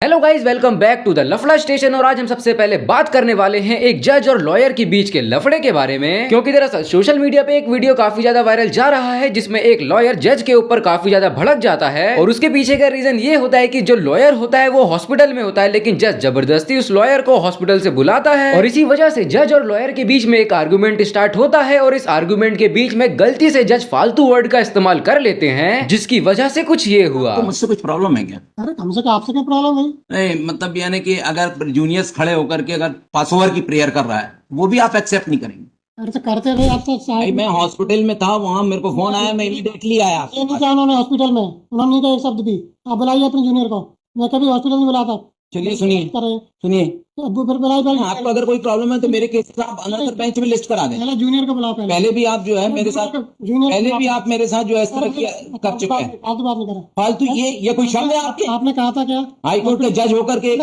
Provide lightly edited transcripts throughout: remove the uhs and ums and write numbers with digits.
Hello guys, welcome back to the Lafda Station. और आज हम सबसे पहले बात करने वाले हैं एक जज और लॉयर के बीच के लफड़े के बारे में, क्योंकि दरअसल सोशल मीडिया पे एक वीडियो काफी ज्यादा वायरल जा रहा है जिसमें एक लॉयर जज के ऊपर काफी ज्यादा भड़क जाता है। और उसके पीछे का रीजन ये होता है कि जो लॉयर होता है वो हॉस्पिटल में होता है, लेकिन जज जबरदस्ती उस लॉयर को हॉस्पिटल से बुलाता है और इसी वजह से जज और लॉयर के बीच में एक आर्गुमेंट स्टार्ट होता है। और इस आर्गुमेंट के बीच में गलती से जज फालतू वर्ड का इस्तेमाल कर लेते हैं, जिसकी वजह से कुछ ये हुआ। तो मुझसे कुछ प्रॉब्लम है क्या? अरे हमसे क्या आपसे क्या प्रॉब्लम है? नहीं, मतलब यानी कि अगर जूनियर्स खड़े होकर के अगर पासओवर की प्रेयर कर रहा है वो भी आप एक्सेप्ट नहीं करेंगे? अरे तो करते रहे आप तो भाई मैं हॉस्पिटल में था, वहां मेरे को फोन आया, मैं इमीडिएटली आया। ये नहीं कहा उन्होंने हॉस्पिटल में, उन्होंने नहीं कहा एक शब्द भी। आप बुलाइए अपने जूनियर को, मैं कभी हॉस्पिटल नहीं बुलाता। चलिए सुनिए करे अब फिर बुलाइए पहले। आपको अगर कोई प्रॉब्लम है तो मेरे केस आप अनदर बेंच में लिस्ट करा दें। पहले जूनियर को बुलाओ। पहले भी आप जो है मेरे साथ पहले भी आप मेरे साथ जो है इस तरह कर चुके हैं। फालतू बात नहीं करें। फालतू ये कोई शब्द है आपके? आपने कहा था क्या हाई कोर्ट के जज होकर के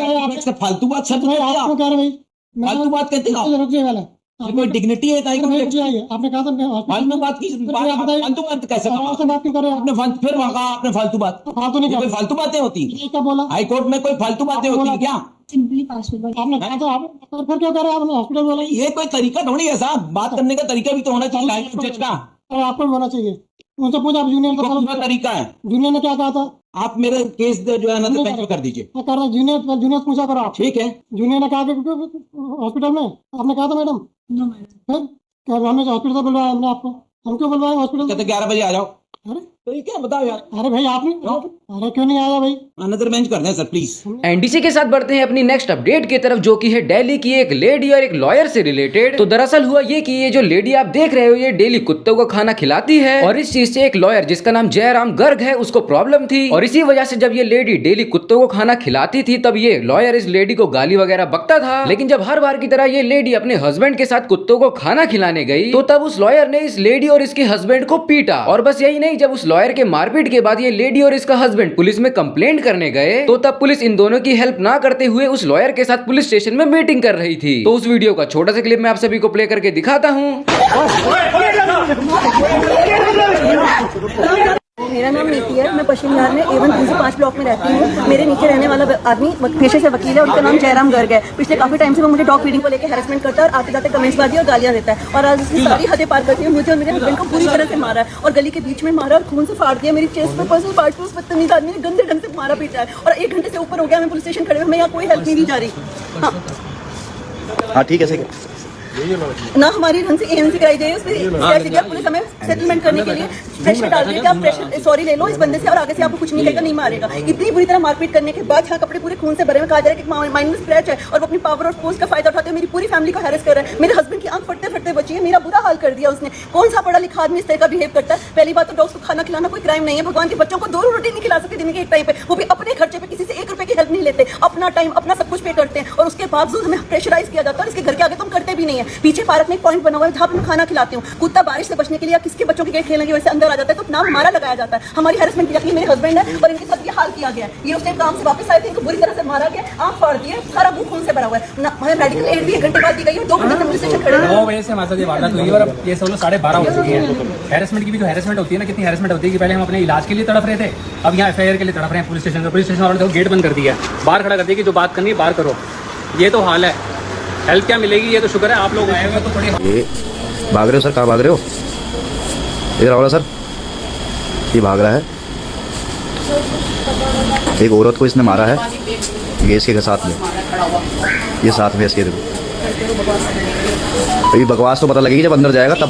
फालतू बात शब्द नहीं, है? आपको कह रहे भाई फालतू बात कहते हैं आप? रुक जाइए वाला ये कोई डिग्निटी है? रुक जाइए। आपने कहा था फालतू बात की फालतू बात कैसे कहा? से बात क्यों कर रहे हैं? आपने फिर वहाँ कहा आपने फालतू बात। फालतू नहीं ये कोई कर फालतू बातें होती ये क्या बोला हाई कोर्ट में? कोई फालतू बातें होती है क्या? सिंपली पासवर्ड आपने कहा था। आप फिर क्यों कह रहे हैं? आपने हॉस्पिटल बोला। ये कोई तरीका थोड़ी है साहब, बात करने का तरीका भी तो होना चाहिए जज का। अरे आपको भी होना चाहिए। उनसे पूछा आप जूनियर को कौन सा तरीका है? जूनियर ने क्या कहा था? आप मेरे केस जो है ना तो बेंच में कर दीजिए। मैं कर रहा जूनियर से पूछा करो आप। ठीक है, जूनियर ने कहा कि हॉस्पिटल में आपने कहा था मैडम। No madam. फिर क्या हमने हॉस्पिटल से बुलवाया हमने आपको? हम क्यों बुलवाए हॉस्पिटल? कहते 11 बजे आ जाओ। अरे तो ये क्या बताओ यार? अरे भाई आपने अरे क्यों नहीं आया भाई? अनदर बेंच कर दें सर प्लीज। एनडीसी के साथ बढ़ते हैं अपनी नेक्स्ट अपडेट की तरफ, जो कि है दिल्ली की एक लेडी और एक लॉयर से रिलेटेड। तो दरअसल हुआ ये कि ये जो लेडी आप देख रहे हो ये डेली कुत्तों को खाना खिलाती है, और इस चीज से एक लॉयर जिसका नाम जयराम गर्ग है उसको प्रॉब्लम थी। और इसी वजह से जब ये लेडी डेली कुत्तों को खाना खिलाती थी तब ये लॉयर इस लेडी को गाली वगैरह बकता था। लेकिन जब हर बार की तरह ये लेडी अपने हस्बैंड के साथ कुत्तों को खाना खिलाने गई तो तब उस लॉयर ने इस लेडी और इसके हस्बैंड को पीटा। और बस यही नहीं, जब उस लॉयर के मारपीट के बाद ये लेडी और इसका हस्बैंड पुलिस में कंप्लेंट करने गए तो तब पुलिस इन दोनों की हेल्प ना करते हुए उस लॉयर के साथ पुलिस स्टेशन में मीटिंग कर रही थी। तो उस वीडियो का छोटा सा क्लिप मैं आप सभी को प्ले करके दिखाता हूँ। मेरा नाम नीति है, मैं पश्चिम बिहार में A1 5 ब्लॉक में रहती हूँ। मेरे नीचे रहने वाला आदमी पेशे से वकील है, उनका नाम जयराम गर्ग है। पिछले काफी टाइम से वो मुझे डॉग फीडिंग को लेकर हैरेसमेंट करता है और आते जाते कमेंट्स बाजी और गालियां देता है। और आज उसने सारी हदें पार करती है, मुझे और मेरे हस्बैंड को पूरी तरह से मारा है और गली के बीच में मारा और खून से फाड़ दिया। मेरी चेस्ट पे पर्सनल पार्ट उस बदतमीज आदमी ने गंदे ढंग से मारा पीटा है और 1 घंटे से ऊपर हो गया मैं पुलिस स्टेशन खड़े हुए, मैं यहाँ कोई हेल्प नहीं दी जा रही। हाँ ठीक है, ना हमारी ढंग से एएनसी कराई जाए, उसमें पुलिस हमें सेटलमेंट करने के लिए प्रेशर डाल रही है कि आप प्रेशर सॉरी ले लो इस बंदे से और आगे से आपको कुछ नहीं कहेगा, नहीं मारेगा। इतनी बुरी तरह मारपीट करने के बाद यहाँ कपड़े पूरे खून से भरे हुए, कहा जा रहा है कि माइंड में स्क्रैच है और वो अपनी पावर और फोर्स का फायदा उठाते हुए मेरी पूरी फैमिली को हैरेस कर रहा है। मेरे हस्बैंड की आंख फटते फटते बची है, मेरा बुरा हाल कर दिया उसने। कौन सा पढ़ा लिखा आदमी इस तरह का बिहेव करता है? पहली बात तो डॉग्स को खाना खिलाना कोई क्राइम नहीं है। भगवान के बच्चों को 2 रोटी नहीं खिला सकते दिन के एक टाइम पे, वो भी अपने खर्चे पे, किसी से 1 रुपए की हेल्प नहीं लेते, अपना टाइम अपना सब कुछ पे करते हैं और उसके बावजूद हमें प्रेशराइज किया जाता है। इसके घर के आगे तुम करते भी नहीं है। पीछे पार्क में पॉइंट बना हुआ है जहाँ पे मैं खाना खिलाती हूँ। कुत्ता बारिश से बचने के लिए किसके बच्चों के गेट खेलने की वजह से अंदर आ जाता है तो नाम हमारा लगाया जाता है। हमारी हैरेसमेंट की जाती है, मेरे हस्बैंड है और इनके साथ ये हाल किया गया है। ये उसने काम से वापस आए थे, इनको बुरी तरह से मारा गया, आंख फाड़ दी है, सारा मुंह खून से भरा हुआ है। हमें मेडिकल एड भी 1 घंटे बाद दी गई है, 2 घंटे से पुलिस स्टेशन खड़े हैं। 9 बजे से हमारे साथ ये वारदात हुई और अब ये सब 12:30 हो चुकी है। हैरेसमेंट की भी तो हैरेसमेंट होती है ना, कितनी हैरेसमेंट होती है कि पहले हम अपने इलाज के लिए तड़प रहे थे, अब यहाँ FIR के लिए तड़प रहे हैं पुलिस स्टेशन में। पुलिस स्टेशन वालों ने गेट बंद कर दिया, बाहर खड़ा कर दिया कि जो बात करनी है बाहर करो। ये तो हाल है, हेल्प क्या मिलेगी? ये तो शुक्र है आप लोग आए हुए तो थोड़ी। ये भाग रहे हो सर? कहाँ भाग रहे हो? इधर आओ सर। ये भाग रहा है, एक औरत को इसने मारा है, ये इसके साथ में, ये साथ में इसके। अभी बकवास तो पता लगेगी जब अंदर जाएगा तब।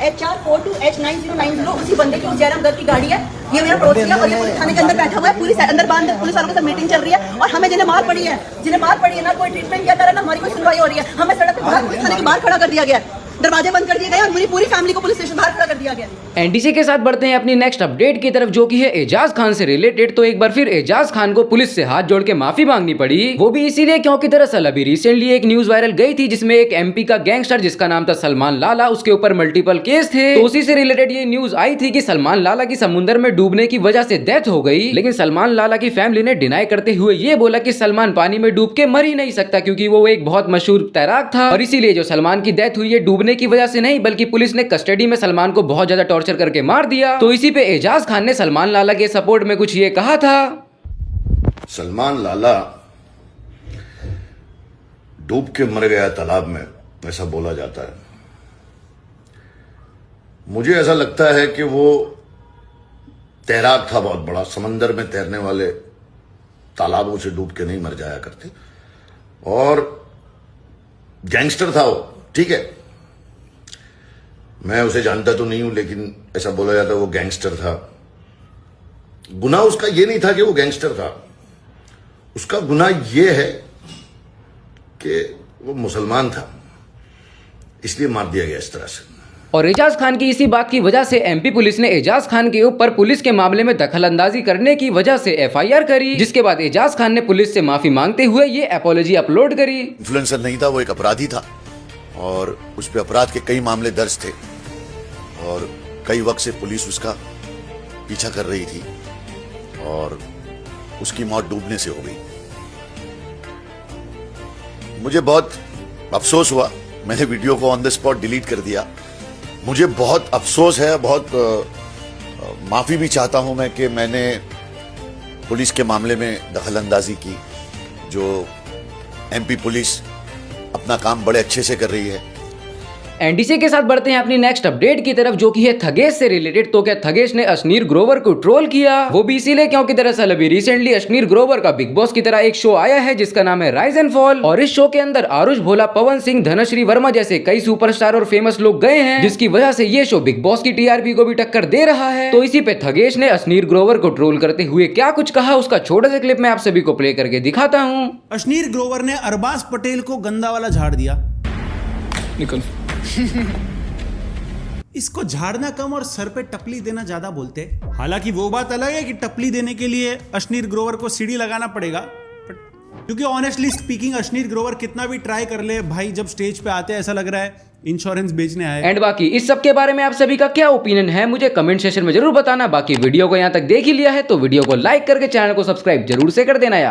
HR 42H9090 उसी बंदे की, जयराम गर्ग की गाड़ी है। ये मेरा पड़ोसी है और ये पुलिस थाने के अंदर बैठा हुआ है, पूरी अंदर बांध पुलिस वालों के साथ मीटिंग चल रही है और हमें जिन्हें मार पड़ी है ना कोई ट्रीटमेंट किया जा रहा है ना हमारी कोई सुनवाई हो रही है। हमें सड़क पे बाहर पुलिस थाने के बाहर खड़ा कर दिया गया है, दरवाजे बंद कर दिए गए और मेरी पूरी फैमिली को पुलिस स्टेशन बाहर खड़ा कर दिया गया। एनडीसी के साथ बढ़ते हैं अपनी नेक्स्ट अपडेट की तरफ, जो कि है एजाज खान से रिलेटेड। तो एक बार फिर एजाज खान को पुलिस से हाथ जोड़ के माफी मांगनी पड़ी, वो भी इसीलिए क्योंकि दरअसल अभी रिसेंटली एक न्यूज वायरल गई थी जिसमें एक MP का गैंगस्टर जिसका नाम था सलमान लाला, उसके ऊपर मल्टीपल केस थे। तो उसी से रिलेटेड ये न्यूज आई थी कि सलमान लाला की समुद्र में डूबने की वजह से डेथ हो गई। लेकिन सलमान लाला की फैमिली ने डिनाई करते हुए ये बोला कि सलमान पानी में डूब के मर ही नहीं सकता, क्योंकि वो एक बहुत मशहूर तैराक था और इसीलिए जो सलमान की डेथ हुई है डूबने की वजह से नहीं, बल्कि पुलिस ने कस्टडी में सलमान को बहुत ज्यादा टॉर्चर करके मार दिया। तो इसी पे एजाज खान ने सलमान लाला के सपोर्ट में कुछ ये कहा था। सलमान लाला डूब के मर गया तालाब में, ऐसा बोला जाता है। मुझे ऐसा लगता है कि वो तैराक था बहुत बड़ा, समंदर में तैरने वाले तालाबों से डूब के नहीं मर जाया करते, और गैंगस्टर था वो, ठीक है। मैं उसे जानता तो नहीं हूं, लेकिन ऐसा बोला जाता है वो गैंगस्टर था। गुनाह उसका ये नहीं था कि वो गैंगस्टर था, उसका गुनाह ये है कि वो मुसलमान था, इसलिए मार दिया गया इस तरह से। और एजाज खान की इसी बात की वजह से एमपी पुलिस ने एजाज खान के ऊपर पुलिस के मामले में दखलंदाजी करने की वजह से एफआईआर करी, जिसके बाद एजाज खान ने पुलिस से माफी मांगते हुए ये अपॉलॉजी अपलोड करी। इन्फ्लुएंसर नहीं था, वो एक अपराधी था, और उस पे अपराध के कई मामले दर्ज थे, और कई वक्त से पुलिस उसका पीछा कर रही थी, और उसकी मौत डूबने से हो गई। मुझे बहुत अफसोस हुआ, मैंने वीडियो को ऑन द स्पॉट डिलीट कर दिया। मुझे बहुत अफसोस है, बहुत माफी भी चाहता हूं मैं कि मैंने पुलिस के मामले में दखलंदाजी की। जो एमपी पुलिस अपना काम बड़े अच्छे से कर रही है। एनडीसी के साथ बढ़ते हैं अपनी नेक्स्ट अपडेट की तरफ, जो कि है थगेश से रिलेटेड। तो क्या थगेश ने अश्नीर ग्रोवर को ट्रोल किया? वो भी इसीलिए क्योंकि दरअसल अभी रिसेंटली अश्नीर ग्रोवर का बिग बॉस की तरह एक शो आया है जिसका नाम है राइज एंड फॉल, और इस शो के अंदर आरुष भोला, पवन सिंह, धनश्री वर्मा जैसे कई सुपरस्टार और फेमस लोग गए हैं, जिसकी वजह से ये शो बिग बॉस की टीआरपी को भी टक्कर दे रहा है। तो इसी पे थगेश ने अश्नीर ग्रोवर को ट्रोल करते हुए क्या कुछ कहा, उसका छोटा सा क्लिप मैं आप सभी को प्ले करके दिखाता हूँ। अश्नीर ग्रोवर ने अरबाज पटेल को गंदा वाला झाड़ दिया। निकल। इसको झाड़ना कम और सर पे टपली देना ज्यादा बोलते हैं। हालांकि वो बात अलग है कि टपली देने के लिए अश्नीर ग्रोवर को सीढ़ी लगाना पड़ेगा, क्योंकि ऑनेस्टली स्पीकिंग अश्नीर ग्रोवर कितना भी ट्राई कर ले भाई, जब स्टेज पे आते हैं ऐसा लग रहा है इंश्योरेंस बेचने आए। एंड बाकी इस सब के बारे में आप सभी का क्या ओपिनियन है मुझे कमेंट सेक्शन में जरूर बताना। बाकी वीडियो को यहाँ तक देख ही लिया है तो वीडियो को लाइक करके चैनल को सब्सक्राइब जरूर से कर देना यार।